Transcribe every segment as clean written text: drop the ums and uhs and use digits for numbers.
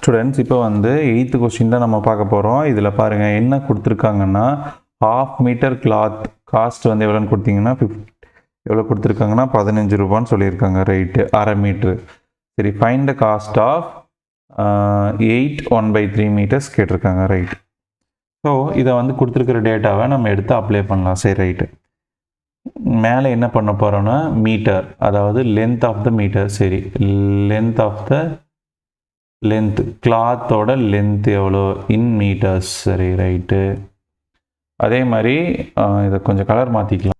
Students இப்போ வந்து 8th question தான் நம்ம பார்க்க போகிறோம். இதில் பாருங்கள் என்ன கொடுத்துருக்காங்கன்னா, ½ மீட்டர் கிளாத் காஸ்ட் வந்து எவ்வளோன்னு கொடுத்தீங்கன்னா எவ்வளோ கொடுத்துருக்காங்கன்னா 15 ரூபான்னு சொல்லியிருக்காங்க. Right, ½ metre. சரி, find the cost of 8 1/3 metres கேட்டிருக்காங்க. ரைட். ஸோ இதை வந்து கொடுத்துருக்கிற டேட்டாவை நம்ம எடுத்து அப்ளை பண்ணலாம். சரி, ரைட்டு. மேலே என்ன பண்ண போகிறோன்னா மீட்டர், அதாவது லென்த் ஆஃப் த மீட்டர். சரி, லென்த் கிளாத்தோட லென்த் எவ்வளோ இன் மீட்டர்ஸ். சரி, ரைட்டு. அதே மாதிரி இதை கொஞ்சம் கலர் மாற்றிக்கலாம்.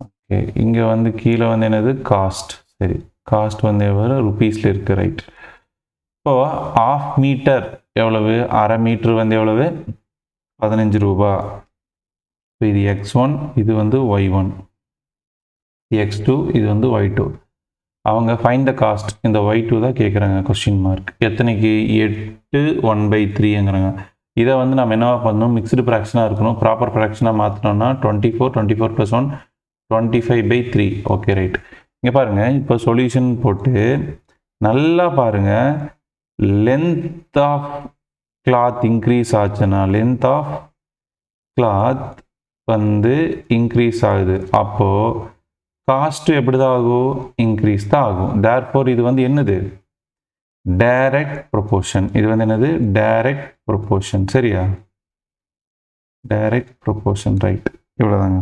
ஓகே, இங்கே வந்து கீழே வந்து என்னது காஸ்ட். சரி, காஸ்ட் வந்து எவ்வளோ ருபீஸில் இருக்குது. ரைட். இப்போது ½ மீட்டர் எவ்வளவு, ½ மீட்ரு வந்து எவ்வளவு 15 ரூபா. இப்போ இது x1, இது வந்து y1, x2, இது வந்து y2. அவங்க ஃபைண்ட் த காஸ்ட், இந்த y2 தான் கேட்குறாங்க. கொஸ்டின் மார்க் எத்தனைக்கு 8 1/3ங்கிறாங்க. இதை வந்து நம்ம என்னவா பண்ணணும், மிக்ஸ்டு ஃப்ராக்ஷனாக இருக்கணும். ப்ராப்பர் ஃப்ராக்ஷனாக மாற்றினோம்னா 24 + 1 25/3. Okay, right. இங்கே பாருங்கள், இப்போ சொல்யூஷன் போட்டு நல்லா பாருங்கள். லென்த் ஆஃப் கிளாத் இன்க்ரீஸ் ஆச்சுன்னா, லென்த் ஆஃப் கிளாத் வந்து இன்க்ரீஸ் ஆகுது. அப்போது காஸ்ட்டு எப்படி தான் ஆகும், இன்க்ரீஸ் தான் ஆகும். தேர்ஃபோர் இது வந்து என்னது, டைரக்ட் ப்ரொபோர்ஷன். இது வந்து என்னது, டைரக்ட் ப்ரொபோர்ஷன். சரியா, டைரக்ட் ப்ரொபோர்ஷன். ரைட், இவ்வளோதாங்க.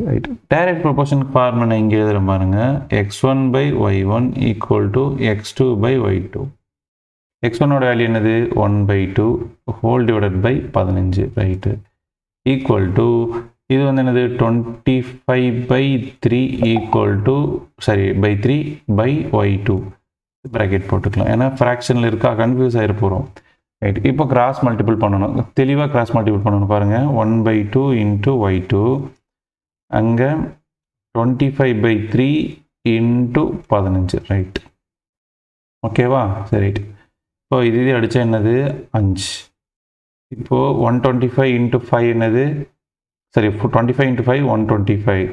ரைட். டைரக்ட் ப்ரொபோர்ஷன் ஃபார்முலா இங்கே எழுதுகிற பாருங்க. x1/y1 = x2/y2. x1ஓட வேல்யூ என்னது, 1/2 whole divided by 15. Right. Equal to இது வந்து என்னது 25/3 3/y2 ப்ராக்கெட் போட்டுக்கலாம். ஏன்னா ஃப்ராக்ஷனில் இருக்கா, கன்ஃபியூஸ் ஆகிட போகிறோம். ரைட். இப்போ கிராஸ் மல்டிபிள் பண்ணணும், தெளிவாக கிராஸ் மல்டிபிள் பண்ணணும். பாருங்கள், 1/2 × y2, அங்கே 25/3 × 15. ரைட். ஓகேவா? சரி, ரைட். இப்போ இது அடித்தா என்னது 5. இப்போது 125 × 5 என்னது, சரி 25 × 5 125.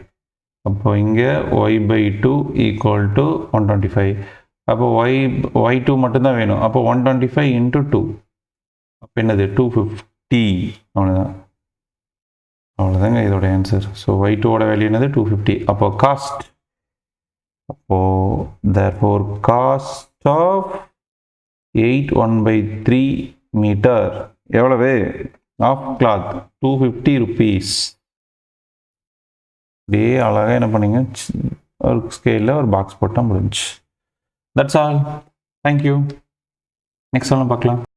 அப்போ இங்கே y/2 = 125. அப்போ y2 மட்டும்தான் வேணும். அப்போ 125 × 2, அப்போ என்னது 250. அவ்வளோதாங்க இதோட ஆன்சர். ஸோ y2ஓட வேல்யூ என்னது 250. அப்போ cost, therefore cost of 8 1/3 metre எவ்வளவு, ஆஃப் கிளாத் 250 rupees. அப்படியே அழகாக என்ன பண்ணீங்க, ஒரு ஸ்கேலில் ஒரு பாக்ஸ் போட்டால் முடிஞ்சு. That's all. தேங்க்யூ. நெக்ஸ்ட் எல்லாம் பார்க்கலாம்.